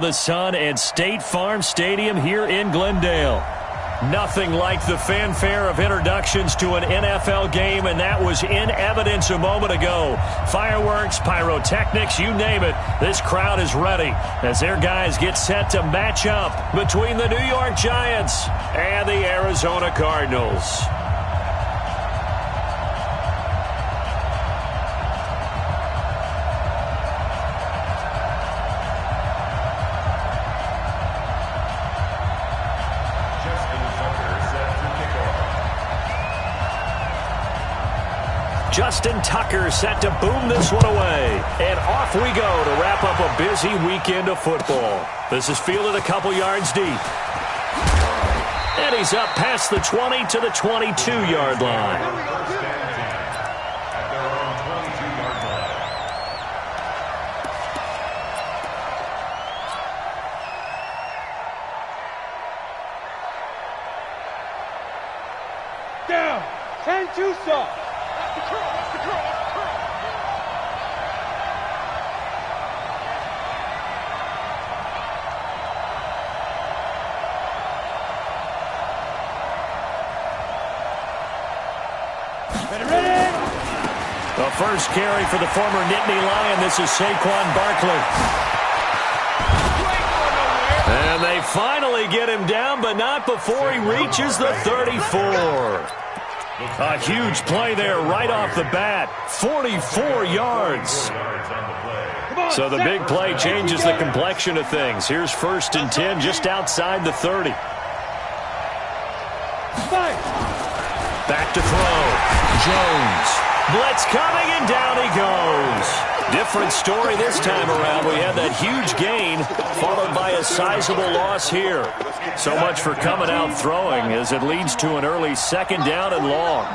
The Sun at State Farm Stadium here in Glendale. Nothing like the fanfare of introductions to an NFL game, and that was in evidence a moment ago. Fireworks, pyrotechnics, you name it. This crowd is ready as their guys get set to match up between the New York Giants and the Arizona Cardinals. Justin Tucker set to boom this one away. And off we go to wrap up a busy weekend of football. This is fielded a couple yards deep. And he's up past the 20 to the 22-yard line. Down. 10-2 soft. The first carry for the former Nittany Lion. This is Saquon Barkley. And they finally get him down, but not before he reaches the 34. A huge play there right off the bat. 44 yards. So the big play changes the complexion of things. Here's 1st and 10 just outside the 30. Back to throw. Jones. Blitz coming, and down he goes. Different story this time around. We had that huge gain followed by a sizable loss here. So much for coming out throwing as it leads to an early 2nd down and long.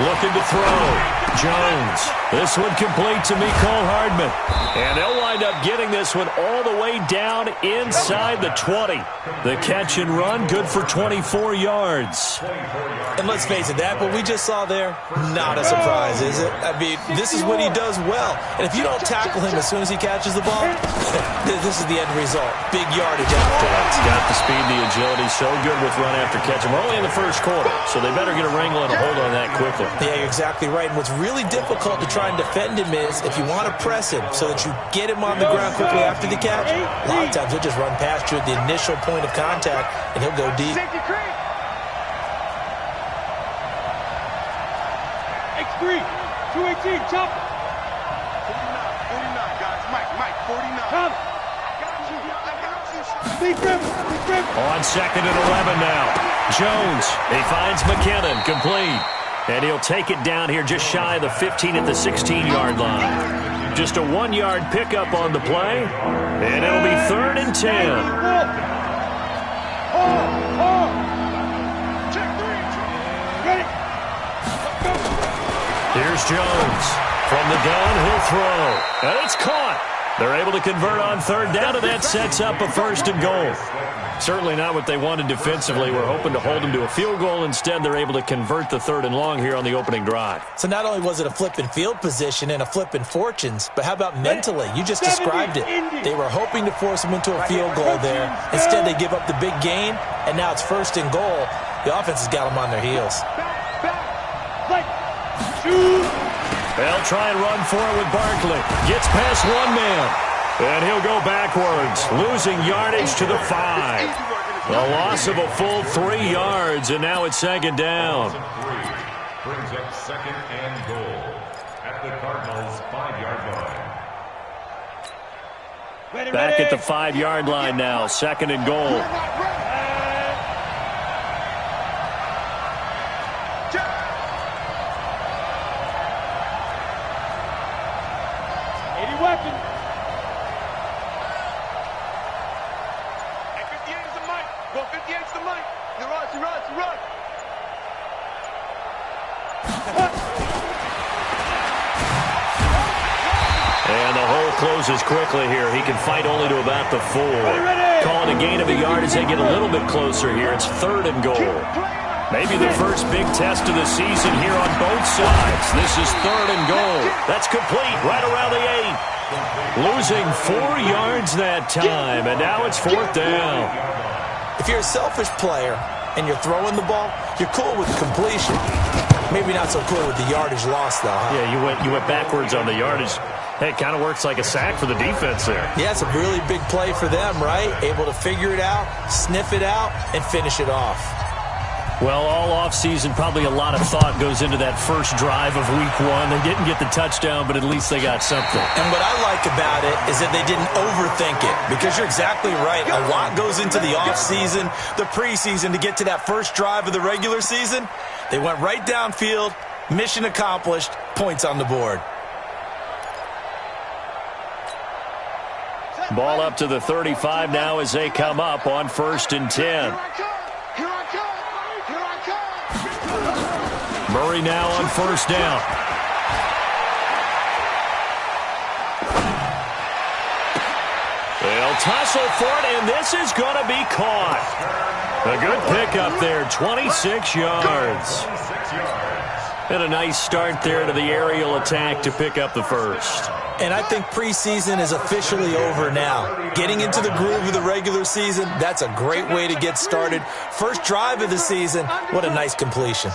Looking to throw. Jones. This one complete to Mecole Hardman. And they'll wind up getting this one all the way down inside the 20. The catch and run, good for 24 yards. And let's face it, that what we just saw there, not a surprise, is it? I mean, this is what he does well. And if you don't tackle him as soon as he catches the ball, this is the end result. Big yardage afterwards. Got the speed, the agility, so good with run after catch. And we're only in the first quarter, so they better get a wrangle and a hold on that quickly. Yeah, you're exactly right. And what's really difficult to try and defend him is if you want to press him so that you get him on the ground quickly after the catch, a lot of times he'll just run past you at the initial point of contact, and he'll go deep. X3, 218, chop. 49, guys. Mike, 49. Come. On 2nd and 11 now. Jones, he finds McKinnon, complete. And he'll take it down here just shy of the 15 at the 16-yard line. Just a 1-yard pickup on the play. And it'll be 3rd and 10. Here's Jones. From the gun, he'll throw. And it's caught. They're able to convert on 3rd down, and that sets up a 1st and goal. Certainly not what they wanted defensively. We're hoping to hold them to a field goal. Instead, they're able to convert the 3rd and long here on the opening drive. So not only was it a flipping field position and a flipping fortunes, but how about mentally? You just described it. They were hoping to force them into a field goal there. Instead, they give up the big gain, and now it's 1st and goal. The offense has got them on their heels. They'll try and run for it with Barkley. Gets past one man. And he'll go backwards, losing yardage to the 5. The loss of a full 3 yards, and now it's 2nd down. Brings up 2nd and goal at the Cardinals' 5-yard line. Back at the 5-yard line now, 2nd and goal. And the hole closes quickly here. He can fight only to about the 4. Calling a gain of a yard as they get a little bit closer here. It's 3rd and goal. Maybe the first big test of the season here on both sides. This is 3rd and goal. That's complete right around the 8. Losing 4 yards that time, and now it's 4th down. If you're a selfish player and you're throwing the ball, you're cool with completion. Maybe not so cool with the yardage loss, though, huh? Yeah, you went backwards on the yardage. Hey, it kind of works like a sack for the defense there. Yeah, it's a really big play for them, right? Able to figure it out, sniff it out, and finish it off. Well, all offseason, probably a lot of thought goes into that first drive of Week 1. They didn't get the touchdown, but at least they got something. And what I like about it is that they didn't overthink it, because you're exactly right. A lot goes into the offseason, the preseason, to get to that first drive of the regular season. They went right downfield, mission accomplished, points on the board. Ball up to the 35 now as they come up on 1st and 10. Murray now on 1st down. They'll tussle for it, and this is going to be caught. A good pickup there, 26 yards. And a nice start there to the aerial attack to pick up the first. And I think preseason is officially over now. Getting into the groove of the regular season, that's a great way to get started. First drive of the season, what a nice completion.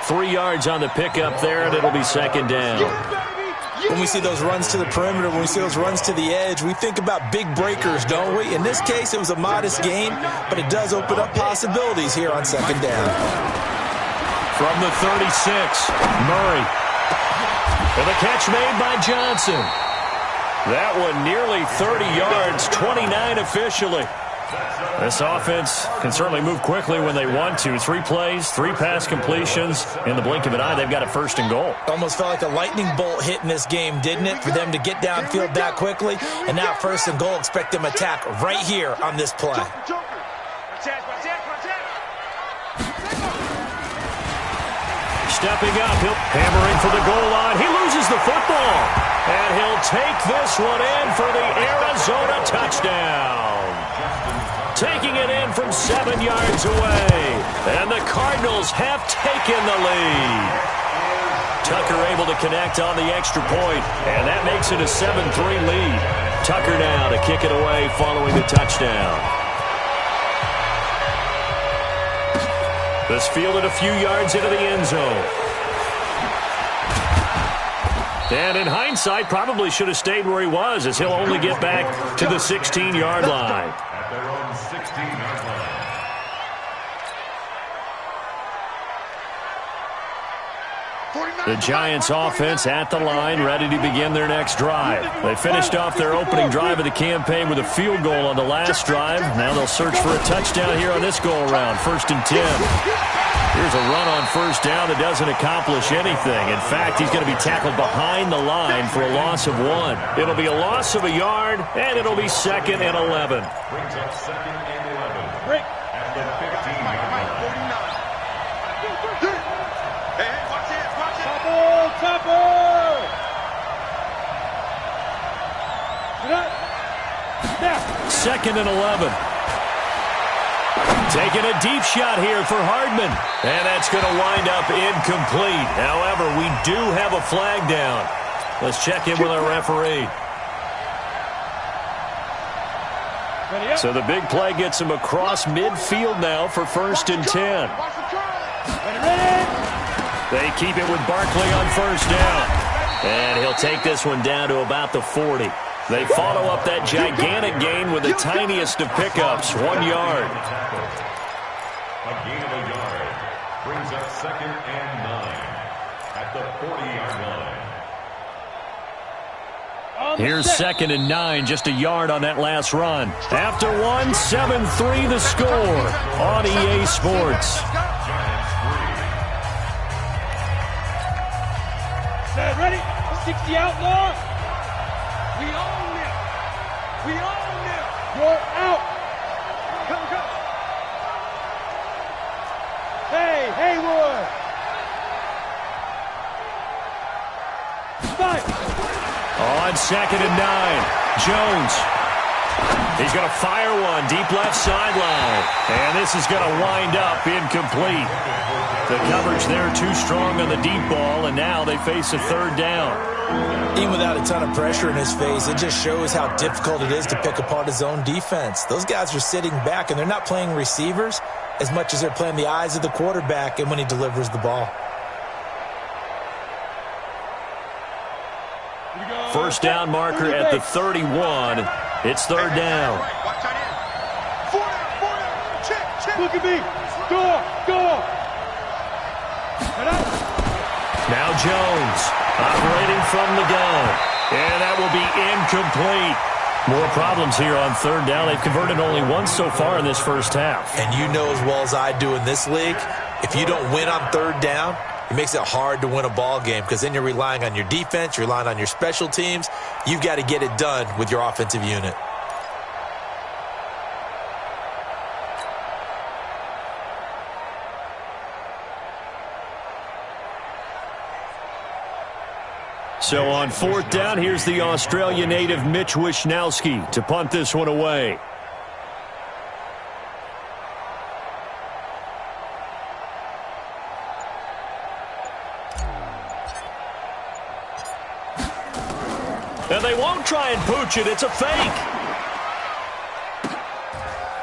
3 yards on the pickup there, and it'll be 2nd down. When we see those runs to the perimeter, when we see those runs to the edge, we think about big breakers, don't we? In this case, it was a modest gain, but it does open up possibilities here on 2nd down. From the 36, Murray. And the catch made by Johnson. That one nearly 30 yards, 29 officially. This offense can certainly move quickly when they want to. 3 plays, 3 pass completions. In the blink of an eye, they've got a 1st and goal. Almost felt like a lightning bolt hit in this game, didn't it? For them to get downfield that quickly. And now 1st and goal, expect them to attack right here on this play. Stepping up, he'll hammering for the goal line. He loses the football. And he'll take this one in for the Arizona touchdown. Taking it in from 7 yards away. And the Cardinals have taken the lead. Tucker able to connect on the extra point, and that makes it a 7-3 lead. Tucker now to kick it away following the touchdown. This fielded a few yards into the end zone. And in hindsight, probably should have stayed where he was, as he'll only get back to the 16-yard line. At their own 16-yard line. The Giants offense at the line, ready to begin their next drive. They finished off their opening drive of the campaign with a field goal on the last drive. Now they'll search for a touchdown here on this go-around, 1st and 10. Here's a run on 1st down that doesn't accomplish anything. In fact, he's going to be tackled behind the line for a loss of 1. It'll be a loss of a yard, and it'll be 2nd and 11. Brings up 2nd and 11. Break. At the 15-yard line. Topper! Now. 2nd and 11. Taking a deep shot here for Hardman. And that's going to wind up incomplete. However, we do have a flag down. Let's check in with our referee. So the big play gets him across midfield now for 1st and 10. They keep it with Barkley on 1st down. And he'll take this one down to about the 40. They follow up that gigantic gain with the tiniest of pickups, 1 yard. A gain of a yard. Brings up 2nd and 9. At the 40-yard line. Here's 2nd and 9, just a yard on that last run. After 1, 7-3 the score on EA Sports. Ready? 60 outlaw. We own it. We own it. You're out. Come. Hey, Haywood. 5. On 2nd and 9. Jones. He's going to fire one deep left sideline. And this is going to wind up incomplete. The coverage there too strong on the deep ball, and now they face a third down. Even without a ton of pressure in his face, it just shows how difficult it is to pick apart his own defense. Those guys are sitting back, and they're not playing receivers as much as they're playing the eyes of the quarterback and when he delivers the ball. First down marker at the 31. It's third down. Look at me. Go. Now Jones operating from the gun. And that will be incomplete. More problems here on third down. They've converted only once so far in this first half. And you know as well as I do in this league, if you don't win on third down, it makes it hard to win a ball game because then you're relying on your defense, you're relying on your special teams. You've got to get it done with your offensive unit. So on fourth down, here's the Australia native Mitch Wishnowsky to punt this one away. And they won't try and pooch it. It's a fake.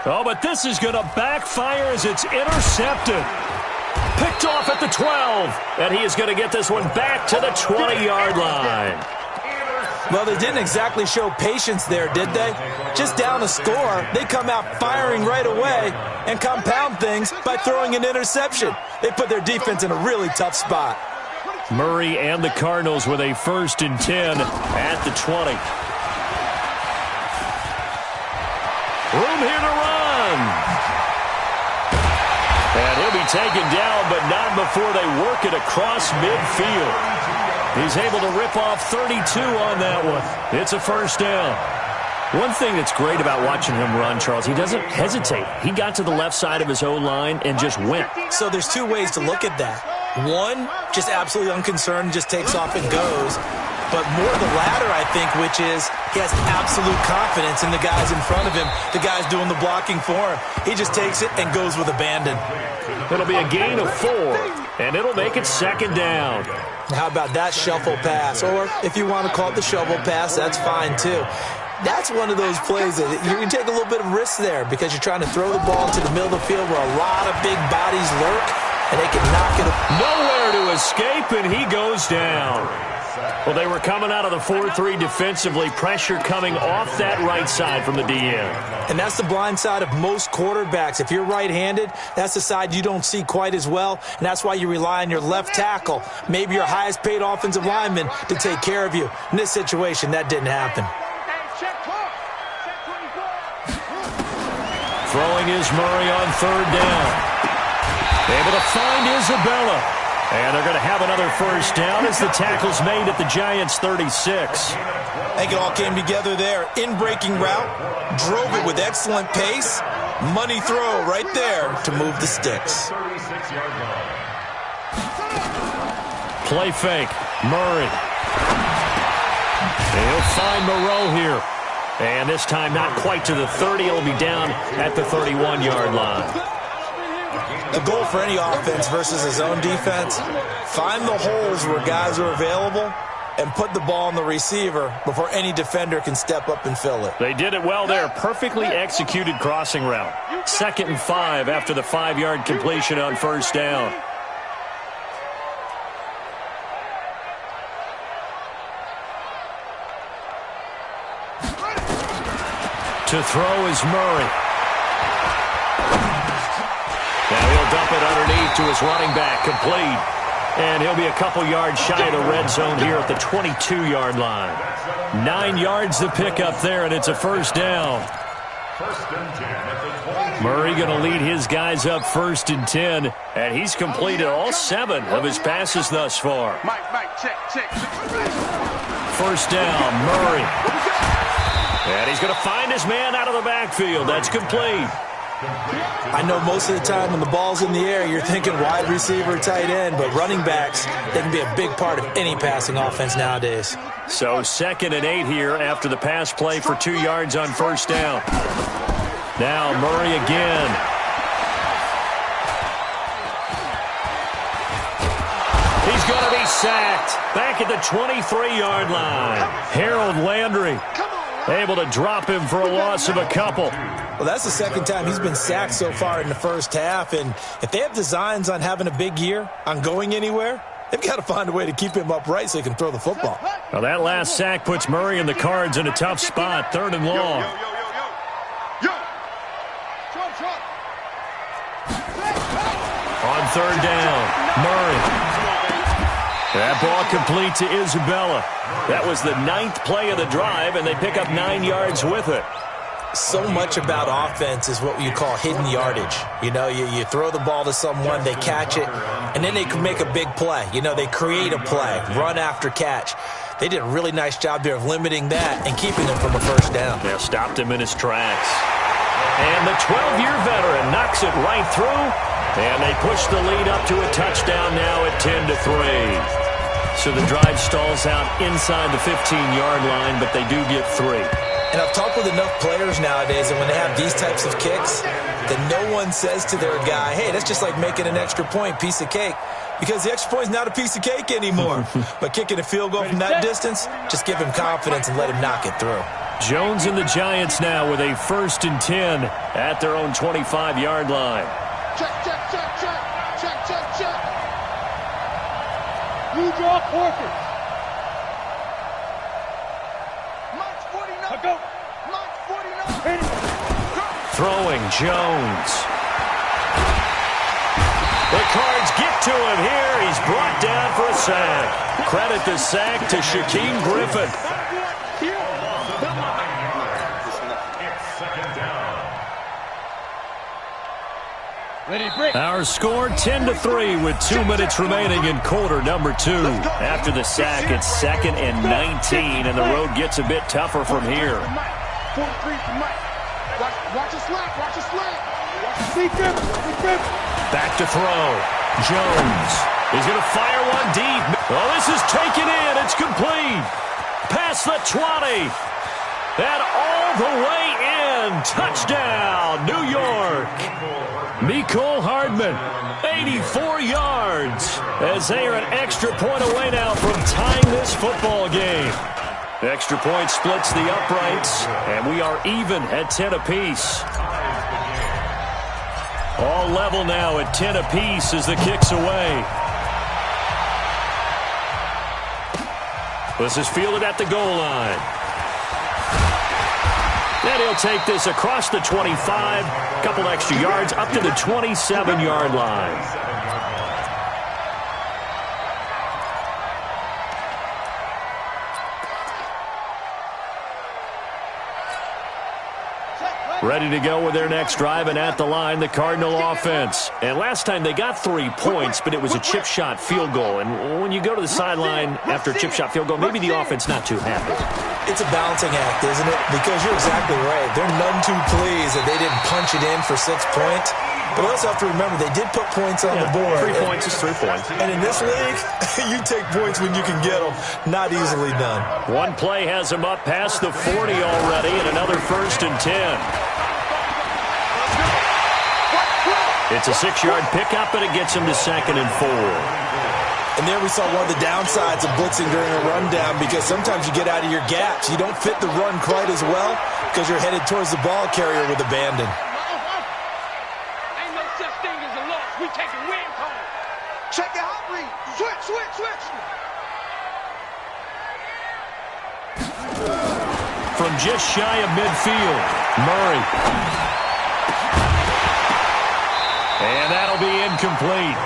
Oh, but this is going to backfire as it's intercepted. Picked off at the 12. And he is going to get this one back to the 20-yard line. Well, they didn't exactly show patience there, did they? Just down a score, they come out firing right away and compound things by throwing an interception. They put their defense in a really tough spot. Murray and the Cardinals with a 1st and 10 at the 20. Room here to run. And he'll be taken down, but not before they work it across midfield. He's able to rip off 32 on that one. It's a first down. One thing that's great about watching him run, Charles, he doesn't hesitate. He got to the left side of his O-line and just went. So there's two ways to look at that. One, just absolutely unconcerned, just takes off and goes. But more the latter, I think, which is he has absolute confidence in the guys in front of him, the guys doing the blocking for him. He just takes it and goes with abandon. It'll be a gain of 4, and it'll make it second down. How about that shuffle pass? Or if you want to call it the shovel pass, that's fine too. That's one of those plays that you can take a little bit of risk there because you're trying to throw the ball into the middle of the field where a lot of big bodies lurk, and they can knock it up. Nowhere to escape, and he goes down. Well, they were coming out of the 4-3 defensively. Pressure coming off that right side from the DN. And that's the blind side of most quarterbacks. If you're right-handed, that's the side you don't see quite as well, and that's why you rely on your left tackle, maybe your highest-paid offensive lineman, to take care of you. In this situation, that didn't happen. Throwing is Murray on third down. Able to find Isabella. And they're going to have another first down as the tackle's made at the Giants' 36. I think it all came together there. In-breaking route, drove it with excellent pace. Money throw right there to move the sticks. Play fake. Murray. And he'll find Moreau here. And this time not quite to the 30. It'll be down at the 31-yard line. The goal for any offense versus his own defense, find the holes where guys are available and put the ball on the receiver before any defender can step up and fill it. They did it well there. Perfectly executed crossing route. 2nd and 5 after the 5-yard completion on first down. To throw is Murray. Now he'll dump it underneath to his running back, complete. And he'll be a couple yards shy of the red zone here at the 22-yard line. 9 yards to pick up there, and it's a first down. Murray going to lead his guys up 1st and 10, and he's completed all 7 of his passes thus far. First down, Murray. And he's going to find his man out of the backfield. That's complete. I know most of the time when the ball's in the air, you're thinking wide receiver, tight end, but running backs, they can be a big part of any passing offense nowadays. So 2nd and 8 here after the pass play for 2 yards on first down. Now Murray again. He's going to be sacked back at the 23-yard line. Harold Landry able to drop him for a loss of a couple. Well, that's the 2nd time he's been sacked so far in the first half, and if they have designs on having a big year, on going anywhere, they've got to find a way to keep him upright so he can throw the football. Well, that last sack puts Murray and the Cards in a tough spot, 3rd and long. On 3rd down, Murray. That ball complete to Isabella. That was the 9th play of the drive, and they pick up 9 yards with it. So much about offense is what you call hidden yardage. You know, you throw the ball to someone, they catch it, and then they can make a big play. You know, they create a play, run after catch. They did a really nice job there of limiting that and keeping them from a first down. Yeah, stopped him in his tracks. And the 12-year veteran knocks it right through, and they push the lead up to a touchdown now at 10-3. So the drive stalls out inside the 15-yard line, but they do get 3. And I've talked with enough players nowadays that when they have these types of kicks, that no one says to their guy, hey, that's just like making an extra point, piece of cake. Because the extra point is not a piece of cake anymore. But kicking a field goal from that distance, just give him confidence and let him knock it through. Jones and the Giants now with a 1st and 10 at their own 25-yard line. Check, check, check, check, check, check, check. Blue draw Corker. March 49. Go. March 49. Throwing Jones. The Cards get to him here. He's brought down for a sack. Credit the sack to Shaquem Griffin. Our score 10-3 with 2 minutes remaining in quarter number 2. After the sack, it's 2nd and 19, and the road gets a bit tougher from here. Back to throw. Jones. He's going to fire one deep. Oh, this is taken in. It's complete. Past the 20. And all the way in. Touchdown, New York. Mecole Hardman, 84 yards, as they are an extra point away now from tying this football game. The extra point splits the uprights, and we are even at 10 apiece. All level now at 10 apiece as the kick's away. This is fielded at the goal line. And he'll take this across the 25, couple extra yards, up to the 27-yard line. Ready to go with their next drive, and at the line, the Cardinal offense. And last time they got 3 points, but it was a chip shot field goal. And when you go to the sideline after a chip shot field goal, maybe the offense not too happy. It's a balancing act, isn't it? Because you're exactly right. They're none too pleased that they didn't punch it in for 6 points. But we also have to remember they did put points on the board. 3 points is 3 points. And in this league, you take points when you can get them. Not easily done. One play has them up past the 40 already, and another 1st and 10. It's a 6-yard pickup, and it gets him to 2nd and 4. And there we saw one of the downsides of blitzing during a rundown, because sometimes you get out of your gaps. You don't fit the run quite as well because you're headed towards the ball carrier with abandon. Ain't no such thing as a loss. We taking win call. Check your hot read. Switch, switch, switch. From just shy of midfield, Murray. And that'll be incomplete.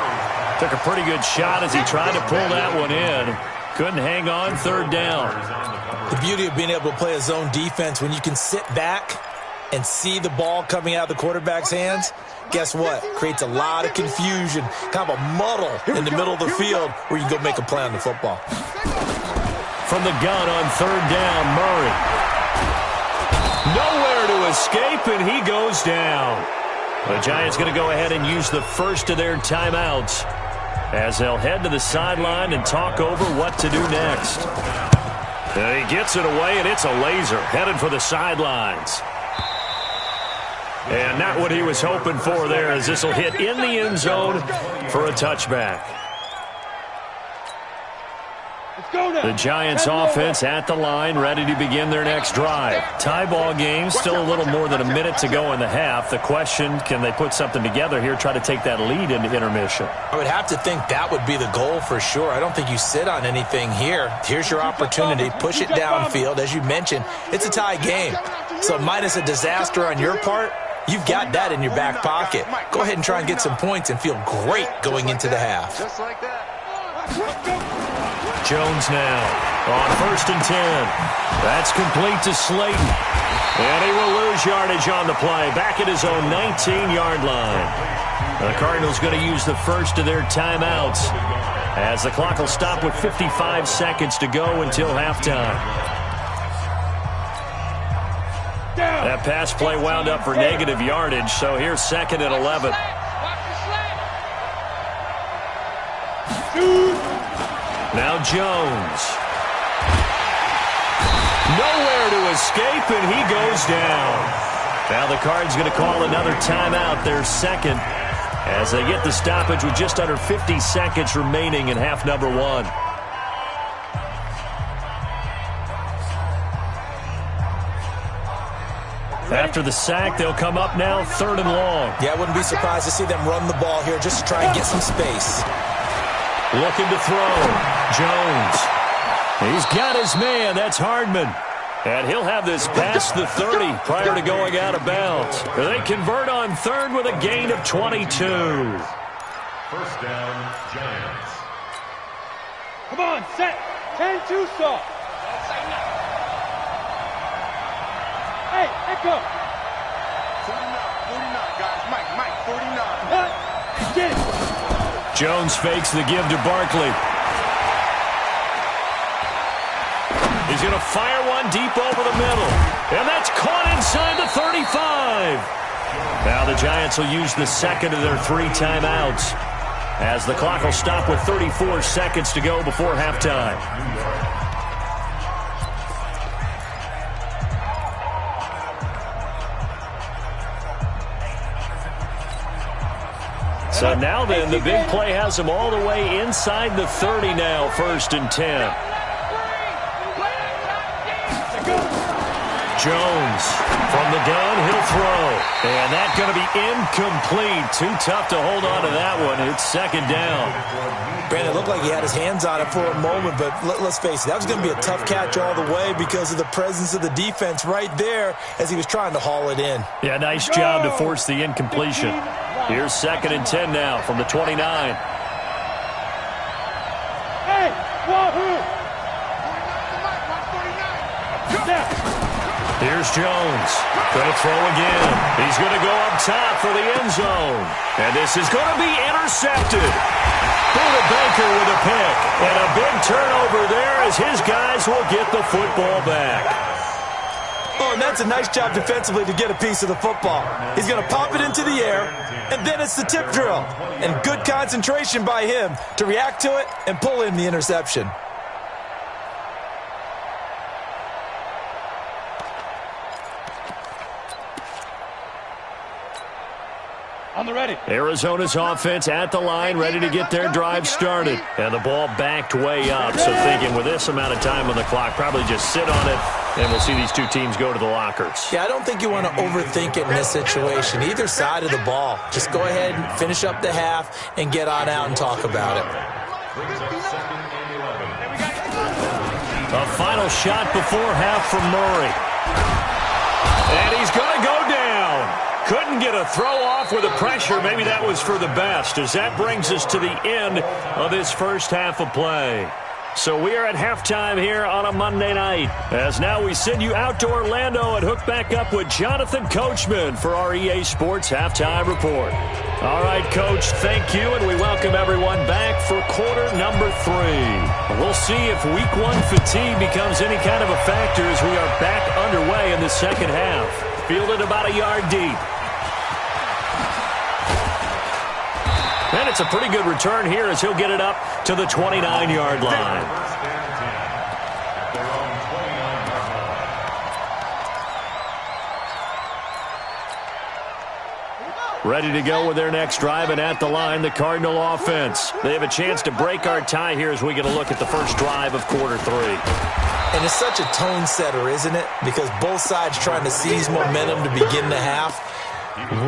Took a pretty good shot as he tried to pull that one in. Couldn't hang on, 3rd down. The beauty of being able to play a zone defense, when you can sit back and see the ball coming out of the quarterback's hands, guess what? Creates a lot of confusion, kind of a muddle in the middle of the field where you can go make a play on the football. From the gun on 3rd down, Murray. Nowhere to escape, and he goes down. The Giants going to go ahead and use the first of their timeouts as they'll head to the sideline and talk over what to do next. And he gets it away, and it's a laser headed for the sidelines. And not what he was hoping for there, as this will hit in the end zone for a touchback. The Giants offense at the line, ready to begin their next drive. Tie ball game, still a little more than a minute to go in the half. The question, can they put something together here, try to take that lead into intermission? I would have to think that would be the goal for sure. I don't think you sit on anything here. Here's your opportunity. Push it downfield. As you mentioned, it's a tie game. So minus a disaster on your part, you've got that in your back pocket. Go ahead and try and get some points and feel great going into the half. Just like that. Jones now on 1st and 10. That's complete to Slayton. And he will lose yardage on the play. Back at his own 19-yard line. The Cardinals going to use the first of their timeouts as the clock will stop with 55 seconds to go until halftime. That pass play wound up for negative yardage, so here's 2nd and 11. Now Jones. Nowhere to escape, and he goes down. Now the Cards going to call another timeout, their second, as they get the stoppage with just under 50 seconds remaining in half number 1. After the sack, they'll come up now 3rd and long. Yeah, I wouldn't be surprised to see them run the ball here just to try and get some space. Looking to throw. Jones. He's got his man. That's Hardman. And he'll have this past the 30 prior to going out of bounds. They convert on 3rd with a gain of 22. First down, Giants. Come on, set. 10-2 stop. Hey, echo. 49, guys. Mike, 49. What? Get it. Jones fakes the give to Barkley. He's going to fire one deep over the middle. And that's caught inside the 35. Now the Giants will use the second of their 3 timeouts as the clock will stop with 34 seconds to go before halftime. So now then, the big play has them all the way inside the 30 now, 1st and 10. Jones from the gun, he'll throw. And that's going to be incomplete. Too tough to hold on to that one. It's 2nd down. Brandon, it looked like he had his hands on it for a moment, but let's face it, that was going to be a tough catch all the way because of the presence of the defense right there as he was trying to haul it in. Yeah, nice job to force the incompletion. Here's 2nd and 10 now from the 29. Hey, wahoo! Here's Jones. Going to throw again. He's going to go up top for the end zone. And this is going to be intercepted. Buda Baker with a pick. And a big turnover there as his guys will get the football back. Oh, and that's a nice job defensively to get a piece of the football. He's going to pop it into the air, and then it's the tip drill. And good concentration by him to react to it and pull in the interception. On the ready. Arizona's offense at the line, ready to get their drive started. And the ball backed way up, so thinking with this amount of time on the clock, probably just sit on it, and we'll see these two teams go to the lockers. Yeah, I don't think you want to overthink it in this situation. Either side of the ball. Just go ahead and finish up the half and get on out and talk about it. A final shot before half from Murray. And he's going to go down. Couldn't get a throw off with the pressure. Maybe that was for the best, as that brings us to the end of this first half of play. So we are at halftime here on a Monday night, as now we send you out to Orlando and hook back up with Jonathan Coachman for our EA Sports Halftime Report. All right, Coach, thank you, and we welcome everyone back for quarter number 3. We'll see if Week 1 fatigue becomes any kind of a factor as we are back underway in the second half. Fielded about a yard deep. And it's a pretty good return here as he'll get it up to the 29-yard line. Ready to go with their next drive, and at the line, the Cardinal offense. They have a chance to break our tie here as we get a look at the first drive of quarter 3. And it's such a tone setter, isn't it? Because both sides trying to seize momentum to begin the half.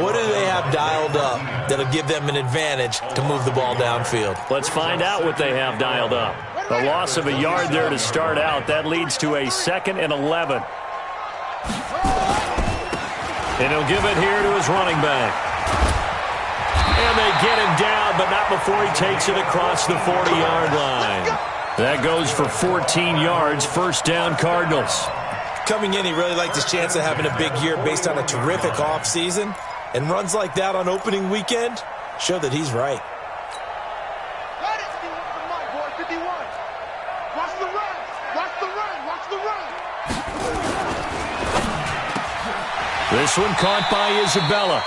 What do they have dialed up that'll give them an advantage to move the ball downfield? Let's find out what they have dialed up. A loss of a yard there to start out. That leads to a 2nd and 11. And he'll give it here to his running back. And they get him down, but not before he takes it across the 40-yard line. That goes for 14 yards, first down Cardinals. Coming in, he really liked his chance of having a big year based on a terrific offseason. And runs like that on opening weekend show that he's right. Let it be my boy, 51. Watch the run. Watch the run. Watch the run. This one caught by Isabella.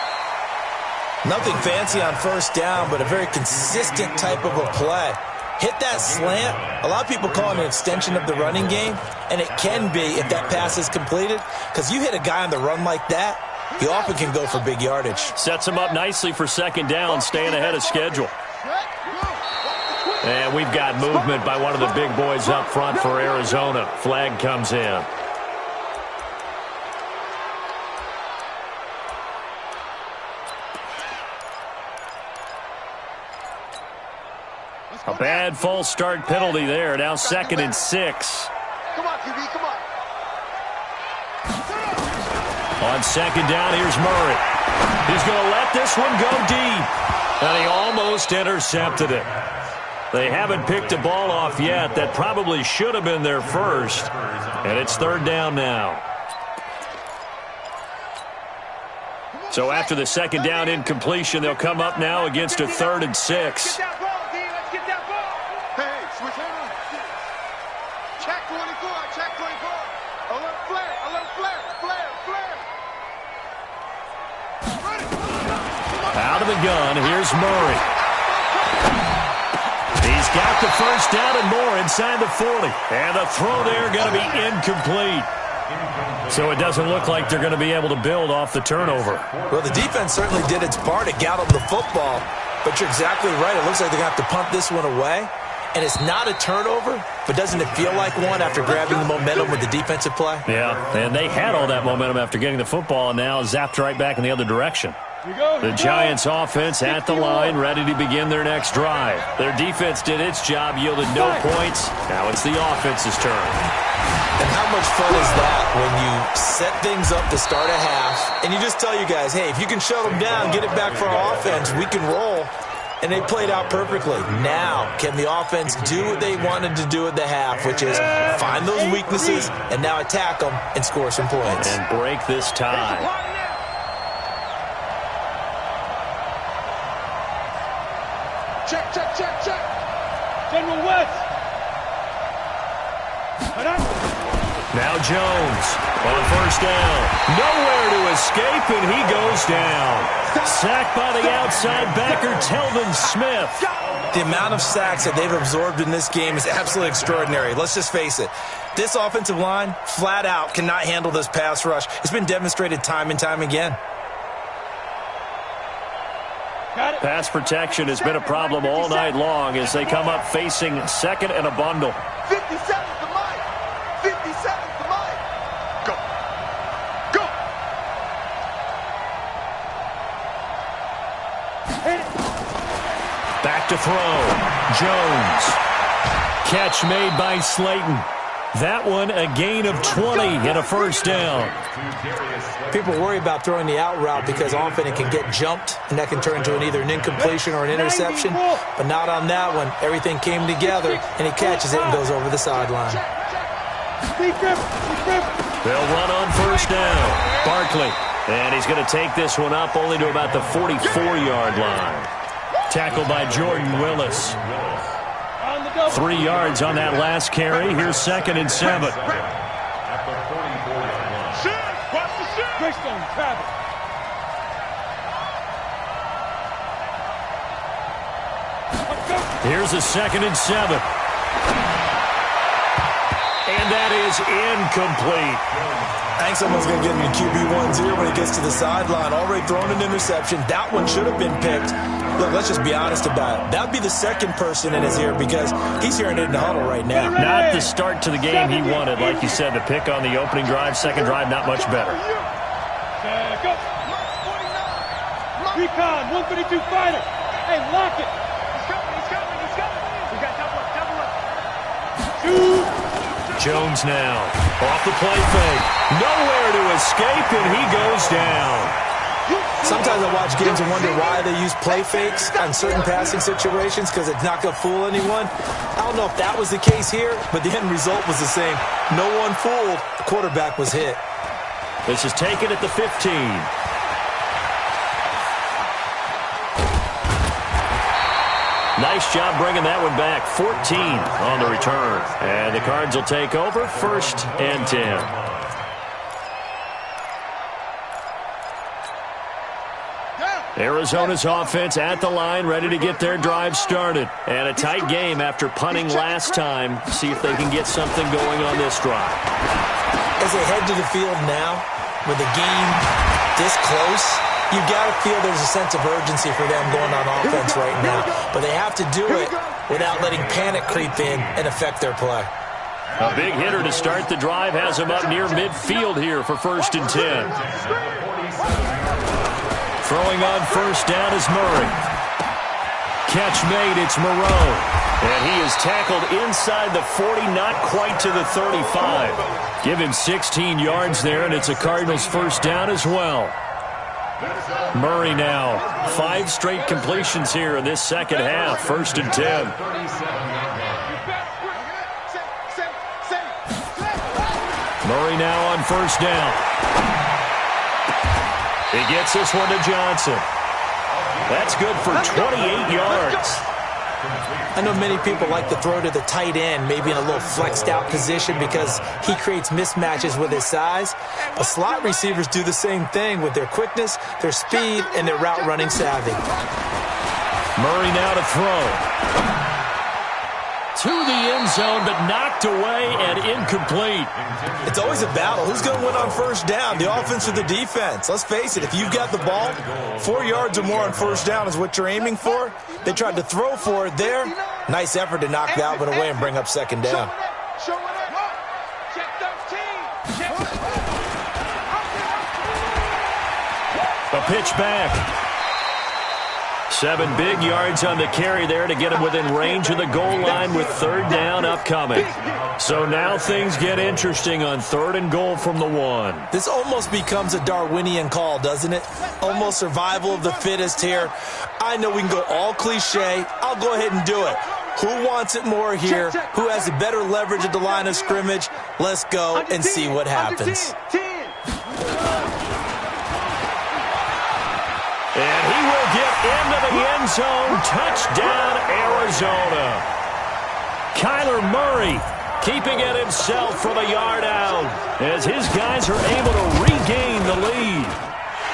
Nothing fancy on first down, but a very consistent type of a play. Hit that slant. A lot of people call it an extension of the running game, and it can be if that pass is completed, because you hit a guy on the run like that, he often can go for big yardage. Sets him up nicely for second down, staying ahead of schedule. And we've got movement by one of the big boys up front for Arizona. Flag comes in. A bad false start penalty there. Now 2nd and 6. Come on, QB, come on. On second down, here's Murray. He's going to let this one go deep. And he almost intercepted it. They haven't picked a ball off yet. That probably should have been their first. And it's 3rd down now. So after the second down incompletion, they'll come up now against a 3rd and 6. Out of the gun, here's Murray. He's got the first down and more inside the 40. And the throw there going to be incomplete. So it doesn't look like they're going to be able to build off the turnover. Well, the defense certainly did its part to gallop the football. But you're exactly right. It looks like they're going to have to punt this one away. And it's not a turnover, but doesn't it feel like one after grabbing the momentum with the defensive play? Yeah, and they had all that momentum after getting the football and now zapped right back in the other direction. The Giants offense at the line, ready to begin their next drive. Their defense did its job, yielded no points. Now it's the offense's turn. And how much fun is that when you set things up to start a half, and you just tell you guys, hey, if you can shut them down, get it back for our offense, we can roll. And they played out perfectly. Now, can the offense do what they wanted to do at the half, which is find those weaknesses and now attack them and score some points. And break this tie. Check. General West. Now Jones on first down. Nowhere to escape, and he goes down. Sacked by the outside backer, Telvin Smith. The amount of sacks that they've absorbed in this game is absolutely extraordinary. Let's just face it. This offensive line, flat out, cannot handle this pass rush. It's been demonstrated time and time again. Pass protection has been a problem all night long as they come up facing 2nd and a bundle. 57 to mine. 57 to mine. Go. Back to throw. Jones. Catch made by Slayton. That one a gain of 20 and a first down. People worry about throwing the out route because often it can get jumped, and that can turn into either an incompletion or an interception. But not on that one. Everything came together, and he catches it and goes over the sideline. They'll run on first down. Barkley. And he's going to take this one up only to about the 44-yard line. Tackled by Jordan Willis. 3 yards on that last carry. Here's 2nd and 7. Here's a 2nd and 7. And that is incomplete. I think someone's going to get into QB1's ear when he gets to the sideline. Already thrown an interception. That one should have been picked. Look, let's just be honest about it. That would be the second person in his ear because he's hearing it in the huddle right now. Not the start to the game he wanted. Like you said, the pick on the opening drive, second drive, not much better. Go. Recon, 132 fighter. Hey, lock it. He's coming. We got double up. Jones now. Off the play fake. Nowhere to escape, and he goes down. Sometimes I watch games and wonder why they use play fakes on certain passing situations because it's not going to fool anyone. I don't know if that was the case here, but the end result was the same. No one fooled. The quarterback was hit. This is taken at the 15. Nice job bringing that one back. 14 on the return. And the Cards will take over 1st and 10. Arizona's offense at the line, ready to get their drive started. And a tight game after punting last time. See if they can get something going on this drive. As they head to the field now, with the game this close, you got to feel there's a sense of urgency for them going on offense right now. But they have to do it without letting panic creep in and affect their play. A big hitter to start the drive has him up near midfield here for 1st and 10. Throwing on 1st down is Murray. Catch made, it's Moreau. And he is tackled inside the 40, not quite to the 35. Give him 16 yards there, and it's a Cardinals 1st down as well. Murray now, 5 straight completions here in this second half, 1st and 10. Murray now on 1st down. He gets this one to Johnson. That's good for 28 yards. I know many people like to throw to the tight end, maybe in a little flexed out position because he creates mismatches with his size. But slot receivers do the same thing with their quickness, their speed, and their route running savvy. Murray now to throw. To the end zone, but knocked away and incomplete. It's always a battle. Who's going to win on 1st down, the offense or the defense? Let's face it, if you've got the ball, 4 yards or more on 1st down is what you're aiming for. They tried to throw for it there. Nice effort to knock that one away and bring up 2nd down. A pitch back. 7 big yards on the carry there to get him within range of the goal line with 3rd down upcoming. So now things get interesting on 3rd and goal from the 1. This almost becomes a Darwinian call, doesn't it? Almost survival of the fittest here. I know we can go all cliche. I'll go ahead and do it. Who wants it more here? Who has a better leverage at the line of scrimmage? Let's go and see what happens. And he will get into the end zone. Touchdown, Arizona. Kyler Murray keeping it himself from a yard out as his guys are able to regain the lead.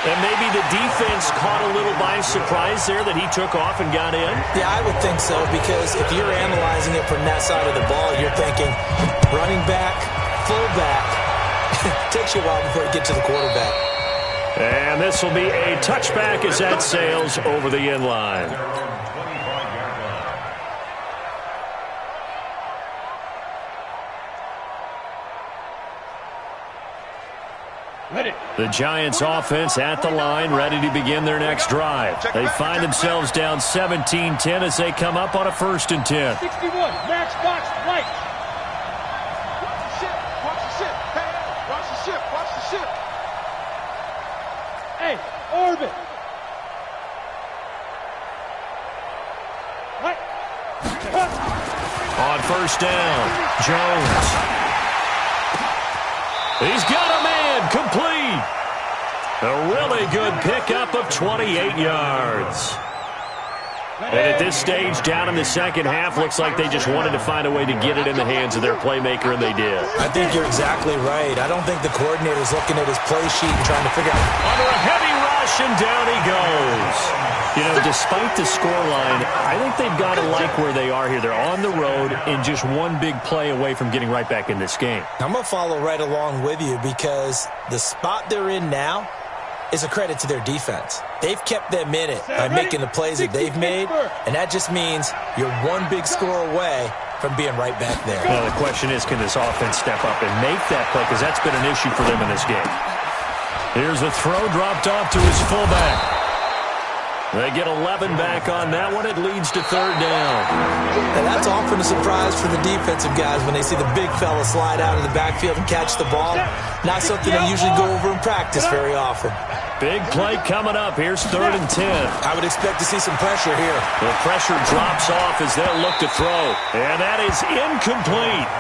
And maybe the defense caught a little by surprise there that he took off and got in? Yeah, I would think so, because if you're analyzing it from that side of the ball, you're thinking running back, fullback. Takes you a while before you get to the quarterback. And this will be a touchback as that sails over the end line. The Giants offense at the line, ready to begin their next drive. They find themselves down 17-10 as they come up on a 1st and 10. 61, match box, right. Watch the ship. Hey, watch the ship. Watch the ship. Hey, orbit. Right. On 1st down, Jones. He's got a man, complete. A really good pickup of 28 yards. And at this stage, down in the second half, looks like they just wanted to find a way to get it in the hands of their playmaker, and they did. I think you're exactly right. I don't think the coordinator's looking at his play sheet and trying to figure out. Under a heavy rush, and down he goes. You know, despite the scoreline, I think they've got to like where they are here. They're on the road and just one big play away from getting right back in this game. I'm going to follow right along with you because the spot they're in now is a credit to their defense. They've kept them in it by making the plays that they've made, and that just means you're one big score away from being right back there. Now, the question is, can this offense step up and make that play? Because that's been an issue for them in this game. Here's a throw dropped off to his fullback. They get 11 back on that one. It leads to third down. And that's often a surprise for the defensive guys when they see the big fella slide out of the backfield and catch the ball. Not something they usually go over in practice very often. Big play coming up. Here's 3rd and 10. I would expect to see some pressure here. The pressure drops off as they'll look to throw. And that is incomplete.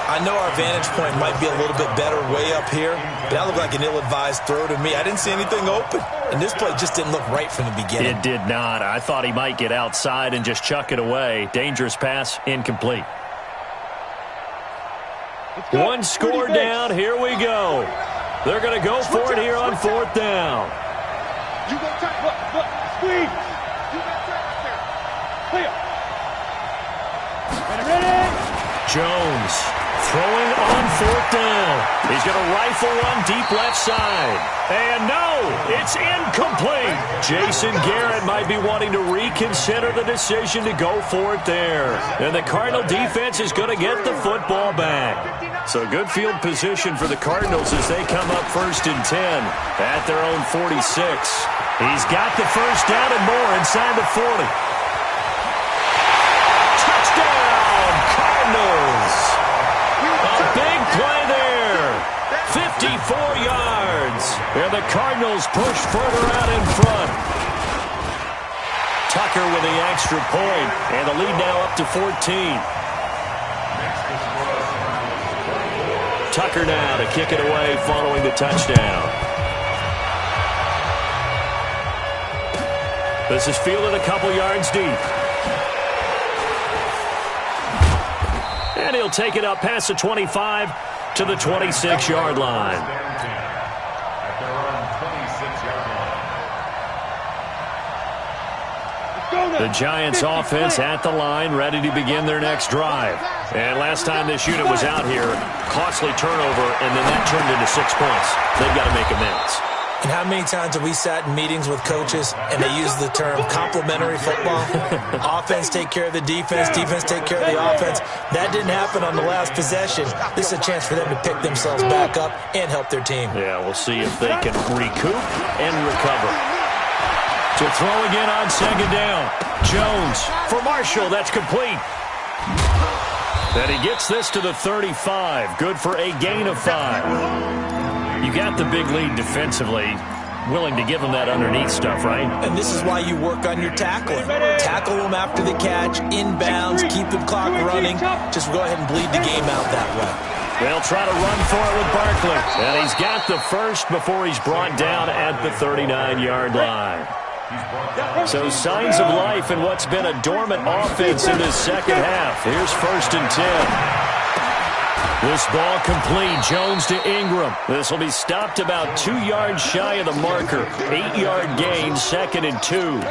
I know our vantage point might be a little bit better way up here, but that looked like an ill-advised throw to me. I didn't see anything open, and this play just didn't look right from the beginning. It did not. I thought he might get outside and just chuck it away. Dangerous pass, incomplete. One score down. Here we go. They're going to go for it here on 4th down. You go try. Look, squeeze. You got track up there. Clear. Ready. Jones throwing on 4th down. He's going to rifle one deep left side. And no, it's incomplete. Jason Garrett might be wanting to reconsider the decision to go for it there. And the Cardinal defense is going to get the football back. So good field position for the Cardinals as they come up 1st and 10 at their own 46. He's got the first down and more inside the 40. Touchdown, Cardinals. A big play there. 54 yards. And the Cardinals push further out in front. Tucker with the extra point. And the lead now up to 14. Tucker now to kick it away following the touchdown. This is fielded a couple yards deep. And he'll take it up past the 25 to the 26-yard line. The Giants offense at the line, ready to begin their next drive. And last time this unit was out here, costly turnover, and then that turned into 6 points. They've got to make amends. And how many times have we sat in meetings with coaches and they use the term complementary football? Offense take care of the defense, defense take care of the offense. That didn't happen on the last possession. This is a chance for them to pick themselves back up and help their team. Yeah, we'll see if they can recoup and recover. To throw again on 2nd down. Jones for Marshall. That's complete. And he gets this to the 35. Good for a gain of 5. You got the big lead defensively. Willing to give them that underneath stuff, right? And this is why you work on your tackling. Tackle them after the catch, inbounds, keep the clock running. Just go ahead and bleed the game out that way. They'll try to run for it with Barkley. And he's got the first before he's brought down at the 39-yard line. So signs of life in what's been a dormant offense in this second half. Here's 1st and 10. This ball complete. Jones to Ingram. This will be stopped about 2 yards shy of the marker. 8-yard gain, 2nd and 2.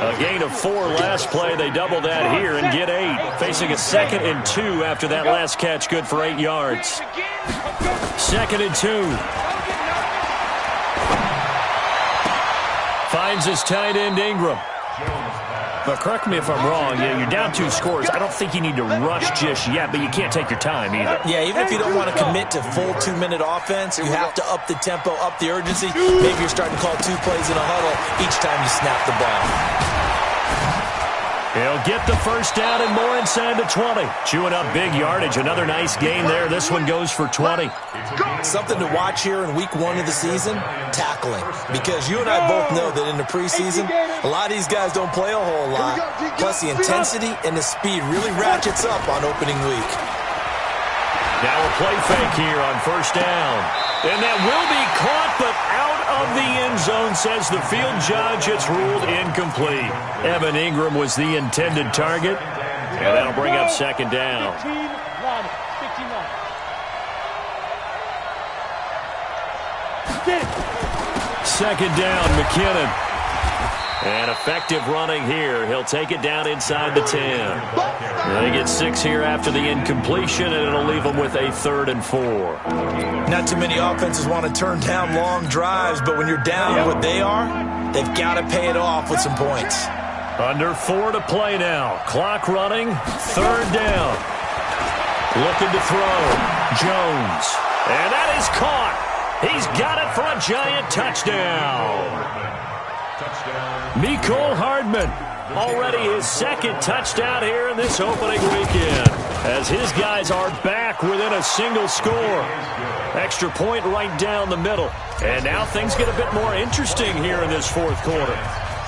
A gain of 4 last play. They double that here and get 8. Facing a 2nd and 2 after that last catch. Good for 8 yards. 2nd and 2. Finds his tight end Ingram. But correct me if I'm wrong, you're down 2 scores. I don't think you need to rush just yet, but you can't take your time either. Yeah, even if you don't want to commit to full 2-minute offense, you have to up the tempo, up the urgency. Maybe you're starting to call 2 plays in a huddle each time you snap the ball. He'll get the first down and more inside the 20. Chewing up big yardage. Another nice gain there. This one goes for 20. Something to watch here in week 1 of the season, tackling. Because you and I both know that in the preseason, a lot of these guys don't play a whole lot. Plus the intensity and the speed really ratchets up on opening week. Now a play fake here on 1st down. And that will be caught, but out of the end zone, says the field judge. It's ruled incomplete. Evan Ingram was the intended target, and that'll bring up 2nd down. 2nd down, McKinnon. And effective running here. He'll take it down inside the 10. They get 6 here after the incompletion, and it'll leave them with a 3rd and 4. Not too many offenses want to turn down long drives, but when you're down what they are, they've got to pay it off with some points. Under 4 to play now. Clock running. 3rd down. Looking to throw. Jones. And that is caught. He's got it for a Giant touchdown. Mecole Hardman, already his 2nd touchdown here in this opening weekend, as his guys are back within a single score. Extra point right down the middle. And now things get a bit more interesting here in this 4th quarter.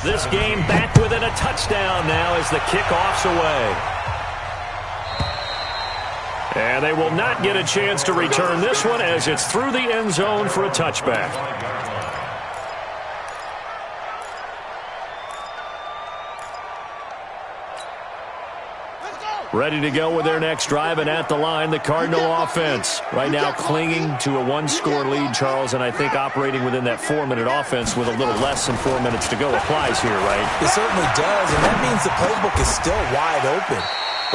This game back within a touchdown now as the kickoff's away. And they will not get a chance to return this one as it's through the end zone for a touchback. Ready to go with their next drive, and at the line, the Cardinal offense. Right now clinging to a 1-score lead, Charles, and I think operating within that 4-minute offense with a little less than 4 minutes to go applies here, right? It certainly does, and that means the playbook is still wide open.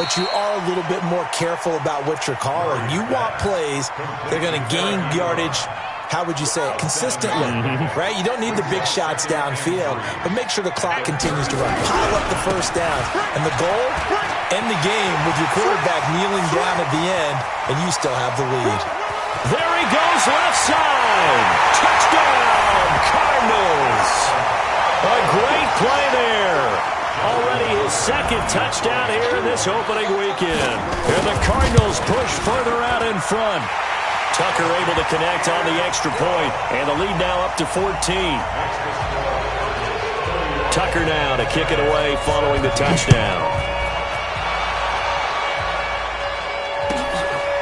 But you are a little bit more careful about what you're calling. You want plays that are going to gain yardage, how would you say it, consistently, right? You don't need the big shots downfield, but make sure the clock continues to run. Pile up the first downs. And the goal, end the game with your quarterback kneeling down at the end, and you still have the lead. There he goes, left side. Touchdown, Cardinals. A great play there. Already his 2nd touchdown here in this opening weekend. And the Cardinals push further out in front. Tucker able to connect on the extra point, and the lead now up to 14. Tucker now to kick it away following the touchdown.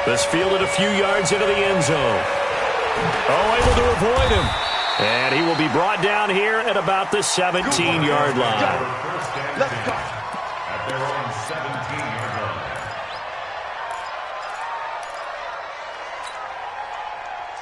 This fielded a few yards into the end zone. Oh, able to avoid him. And he will be brought down here at about the 17-yard line. Let's go. At their own 17-yard line.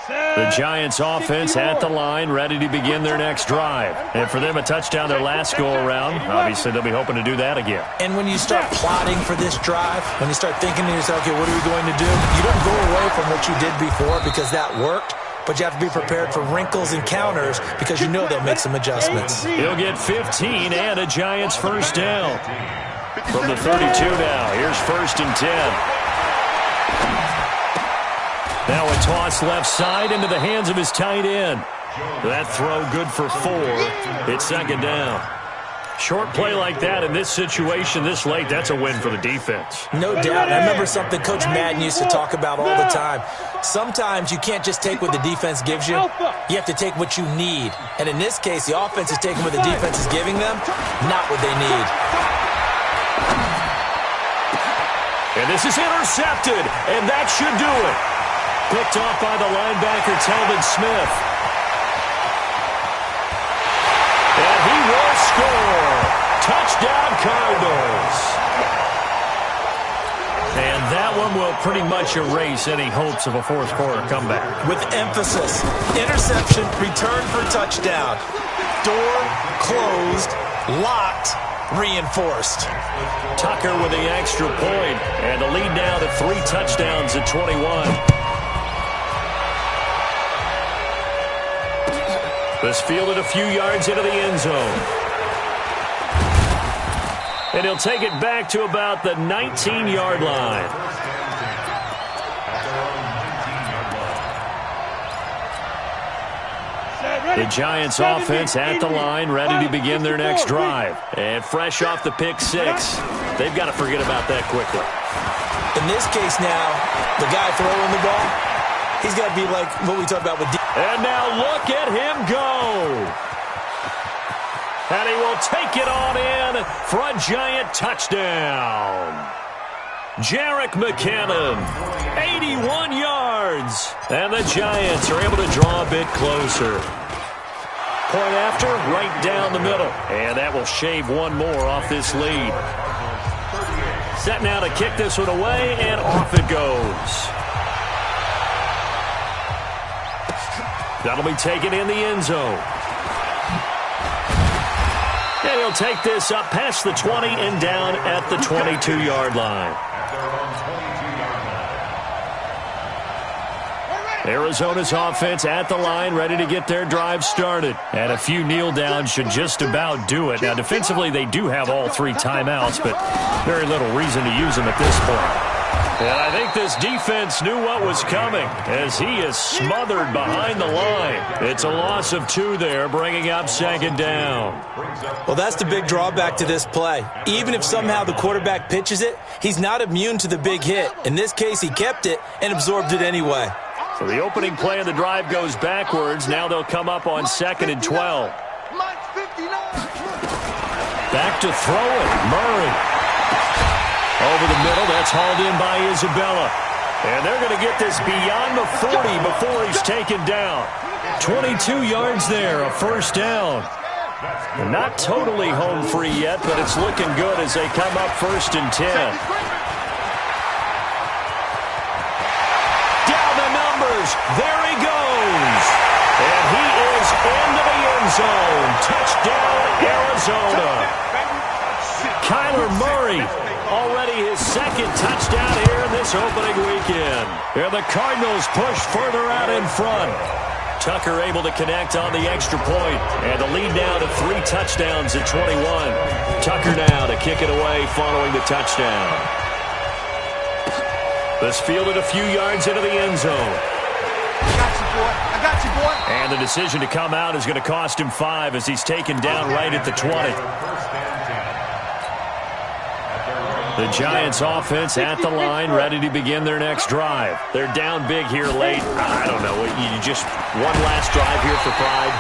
The Giants offense at the line, ready to begin their next drive. And for them, a touchdown their last go-around. Obviously, they'll be hoping to do that again. And when you start plotting for this drive, when you start thinking to yourself, okay, what are we going to do? You don't go away from what you did before because that worked. But you have to be prepared for wrinkles and counters because you know they'll make some adjustments. He'll get 15 and a Giants first down. From the 32 now, here's 1st and 10. Now a toss left side into the hands of his tight end. That throw good for 4. It's 2nd down. Short play like that in this situation this late, that's a win for the defense. No doubt. I remember something Coach Madden used to talk about all the time. Sometimes you can't just take what the defense gives you. You have to take what you need. And in this case, the offense is taking what the defense is giving them, not what they need. And this is intercepted, and that should do it. Picked off by the linebacker, Telvin Smith. And he will score. Touchdown, Cardinals. And that one will pretty much erase any hopes of a 4th quarter comeback. With emphasis. Interception, return for touchdown. Door closed, locked, reinforced. Tucker with the extra point, and the lead now to 3 touchdowns at 21. This fielded a few yards into the end zone. And he'll take it back to about the 19-yard line. The Giants offense at the line, ready to begin their next drive. And fresh off the pick 6, they've got to forget about that quickly. In this case now, the guy throwing the ball, he's got to be like what we talked about with And now look at him go. And he will take it on in for a Giant touchdown. Jerick McKinnon, 81 yards. And the Giants are able to draw a bit closer. Point after, right down the middle. And that will shave one more off this lead. Set now to kick this one away, and off it goes. That'll be taken in the end zone. And he'll take this up past the 20 and down at the 22-yard line. Arizona's offense at the line, ready to get their drive started. And a few kneel downs should just about do it. Now, defensively, they do have all 3 timeouts, but very little reason to use them at this point. And I think this defense knew what was coming as he is smothered behind the line. It's a loss of 2 there, bringing up 2nd down. Well, that's the big drawback to this play. Even if somehow the quarterback pitches it, he's not immune to the big hit. In this case, he kept it and absorbed it anyway. So the opening play of the drive goes backwards. Now they'll come up on 2nd and 12. Back to throw it. Murray. Over the middle, that's hauled in by Isabella. And they're going to get this beyond the 40 before he's taken down. 22 yards there, a 1st down. And not totally home free yet, but it's looking good as they come up 1st and 10. Down the numbers, there he goes. And he is into the end zone. Touchdown, Arizona. Kyler Murray. Already his 2nd touchdown here in this opening weekend. And the Cardinals push further out in front. Tucker able to connect on the extra point. And the lead now to 3 touchdowns at 21. Tucker now to kick it away following the touchdown. This fielded a few yards into the end zone. I got you, boy. And the decision to come out is going to cost him 5 as he's taken down right at the 20. The Giants offense at the line, ready to begin their next drive. They're down big here late. I don't know. You just one last drive here for pride.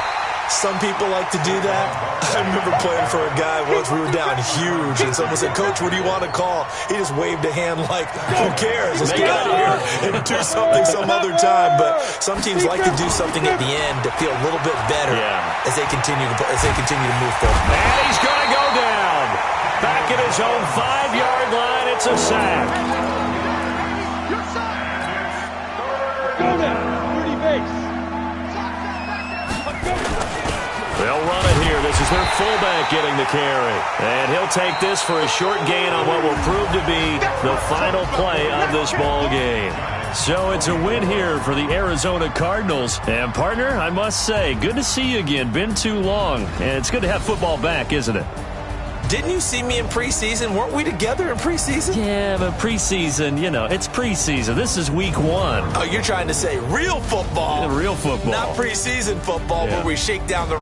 Some people like to do that. I remember playing for a guy once. We were down huge, and someone said, "Coach, what do you want to call?" He just waved a hand like, "Who cares? Let's get out of here and do something some other time." But some teams like to do something at the end to feel a little bit better as they continue to move forward. And he's going to go down. Back at his own 5-yard line, it's a sack. Go now, Rudy Bates. They'll run it here. This is their fullback getting the carry. And he'll take this for a short gain on what will prove to be the final play of this ball game. So it's a win here for the Arizona Cardinals. And, partner, I must say, good to see you again. Been too long. And it's good to have football back, isn't it? Didn't you see me in preseason? Weren't we together in preseason? Yeah, but preseason, it's preseason. This is week 1. Oh, you're trying to say real football. Yeah, real football. Not preseason football where we shake down the